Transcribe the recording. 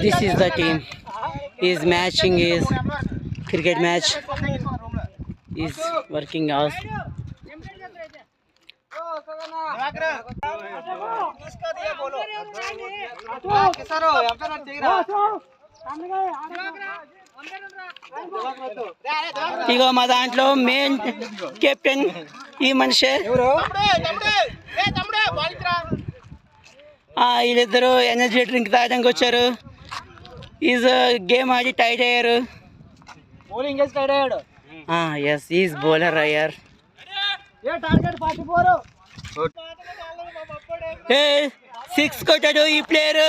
This is the team. Is matching is cricket match. Is working out. ఇగో మా దాంట్లో main captain ఈ మనిషే. వీళ్ళిద్దరు ఎనర్జీ డ్రింక్ తాగడానికి వచ్చారు. ఈజ్ గేమ్ ఆడి టైట్ అయ్యారు. ఎస్ ఈజ్ బౌలర్ అయ్యారు. సిక్స్ కొట్టాడు ఈ ప్లేయర్.